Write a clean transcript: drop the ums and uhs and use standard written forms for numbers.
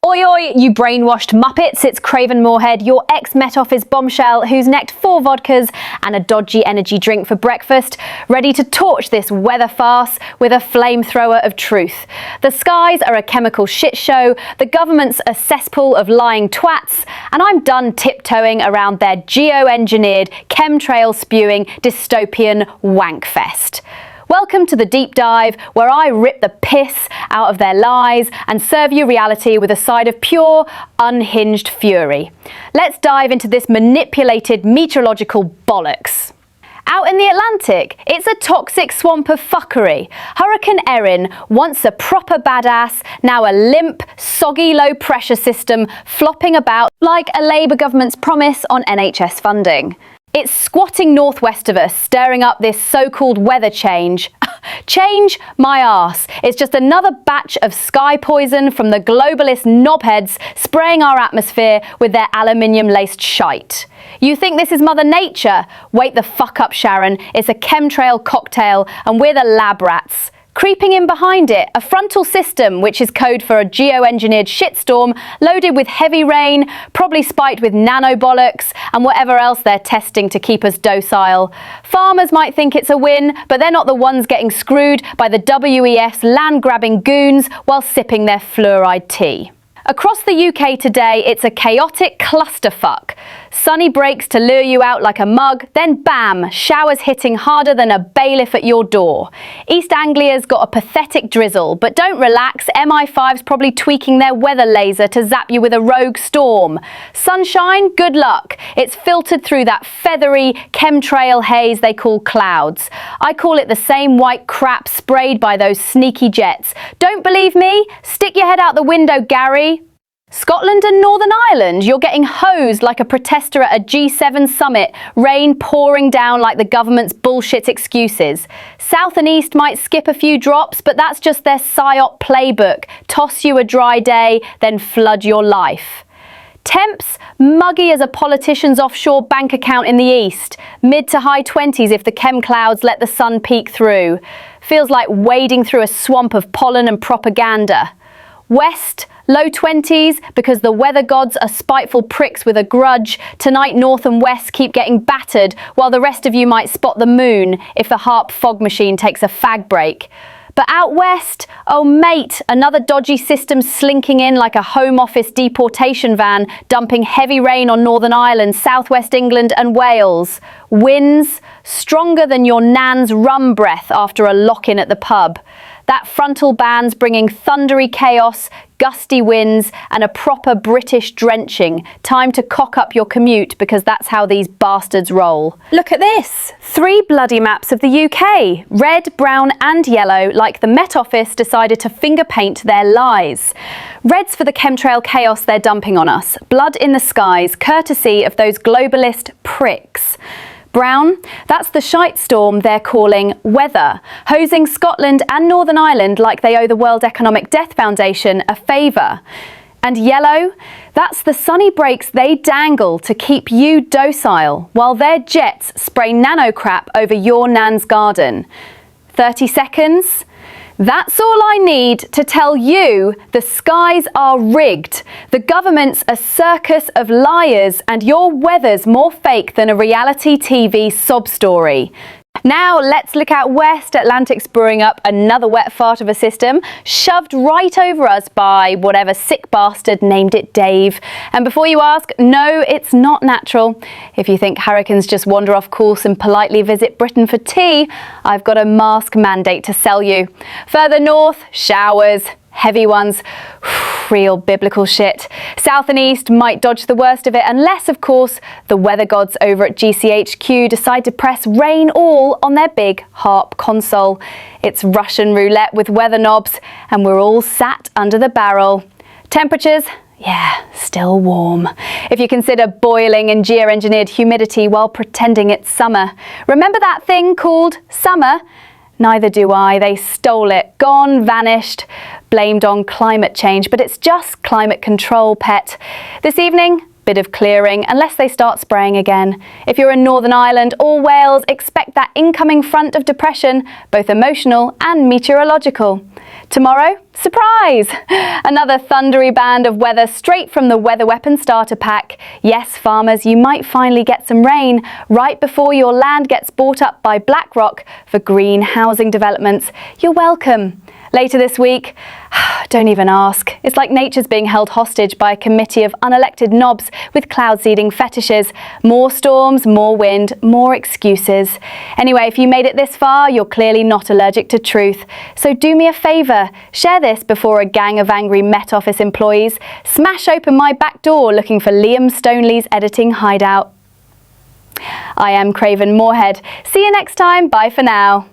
Oi oi, you brainwashed muppets, it's Craven Moorhead, your ex-Met Office bombshell who's necked 4 vodkas and a dodgy energy drink for breakfast, ready to torch this weather farce with a flamethrower of truth. The skies are a chemical shit show, the government's a cesspool of lying twats, and I'm done tiptoeing around their geo-engineered, chemtrail-spewing, dystopian wankfest. Welcome to the deep dive, where I rip the piss out of their lies and serve you reality with a side of pure, unhinged fury. Let's dive into this manipulated meteorological bollocks. Out in the Atlantic, it's a toxic swamp of fuckery. Hurricane Erin, once a proper badass, now a limp, soggy low-pressure system flopping about like a Labour government's promise on NHS funding. It's squatting northwest of us, stirring up this so-called weather change. Change my arse. It's just another batch of sky poison from the globalist knobheads spraying our atmosphere with their aluminium-laced shite. You think this is Mother Nature? Wake the fuck up, Sharon. It's a chemtrail cocktail and we're the lab rats. Creeping in behind it, a frontal system, which is code for a geo-engineered shitstorm loaded with heavy rain, probably spiked with nanobollocks and whatever else they're testing to keep us docile. Farmers might think it's a win, but they're not the ones getting screwed by the WEF's land-grabbing goons while sipping their fluoride tea. Across the UK today, it's a chaotic clusterfuck. Sunny breaks to lure you out like a mug, then bam, showers hitting harder than a bailiff at your door. East Anglia's got a pathetic drizzle, but don't relax, MI5's probably tweaking their weather laser to zap you with a rogue storm. Sunshine, good luck. It's filtered through that feathery chemtrail haze they call clouds. I call it the same white crap sprayed by those sneaky jets. Don't believe me? Stick your head out the window, Gary. Scotland and Northern Ireland, you're getting hosed like a protester at a G7 summit, rain pouring down like the government's bullshit excuses. South and East might skip a few drops, but that's just their PSYOP playbook. Toss you a dry day, then flood your life. Temps, muggy as a politician's offshore bank account in the East. Mid to high 20s if the chem clouds let the sun peek through. Feels like wading through a swamp of pollen and propaganda. West, low 20s, because the weather gods are spiteful pricks with a grudge. Tonight, north and west keep getting battered, while the rest of you might spot the moon if the HARP fog machine takes a fag break. But out west, oh mate, another dodgy system slinking in like a Home Office deportation van, dumping heavy rain on Northern Ireland, southwest England and Wales. Winds stronger than your nan's rum breath after a lock-in at the pub. That frontal band's bringing thundery chaos, gusty winds and a proper British drenching. Time to cock up your commute because that's how these bastards roll. Look at this. 3 bloody maps of the UK. Red, brown and yellow, like the Met Office decided to finger paint their lies. Red's for the chemtrail chaos they're dumping on us. Blood in the skies, courtesy of those globalist pricks. Brown, that's the shite storm they're calling weather, hosing Scotland and Northern Ireland like they owe the World Economic Death Foundation a favour. And yellow, that's the sunny breaks they dangle to keep you docile, while their jets spray nano crap over your nan's garden. 30 seconds? That's all I need to tell you the skies are rigged. The government's a circus of liars and your weather's more fake than a reality TV sob story. Now let's look out west. Atlantic's brewing up another wet fart of a system, shoved right over us by whatever sick bastard named it Dave. And before you ask, no, it's not natural. If you think hurricanes just wander off course and politely visit Britain for tea, I've got a mask mandate to sell you. Further north, showers. Heavy ones, real biblical shit. South and east might dodge the worst of it unless, of course, the weather gods over at GCHQ decide to press rain all on their big HARP console. It's Russian roulette with weather knobs and we're all sat under the barrel. Temperatures? Yeah, still warm. If you consider boiling in geo-engineered humidity while pretending it's summer. Remember that thing called summer? Neither do I. They stole it. Gone, vanished, blamed on climate change. But it's just climate control, pet. This evening, bit of clearing unless they start spraying again. If you're in Northern Ireland or Wales, expect that incoming front of depression, both emotional and meteorological. Tomorrow, surprise! Another thundery band of weather straight from the Weather Weapon starter pack. Yes, farmers, you might finally get some rain right before your land gets bought up by BlackRock for green housing developments. You're welcome. Later this week, don't even ask. It's like nature's being held hostage by a committee of unelected knobs with cloud seeding fetishes. More storms, more wind, more excuses. Anyway, if you made it this far, you're clearly not allergic to truth. So do me a favour, share this before a gang of angry Met Office employees smash open my back door looking for Liam Stoneley's editing hideout. I am Craven Moorhead. See you next time. Bye for now.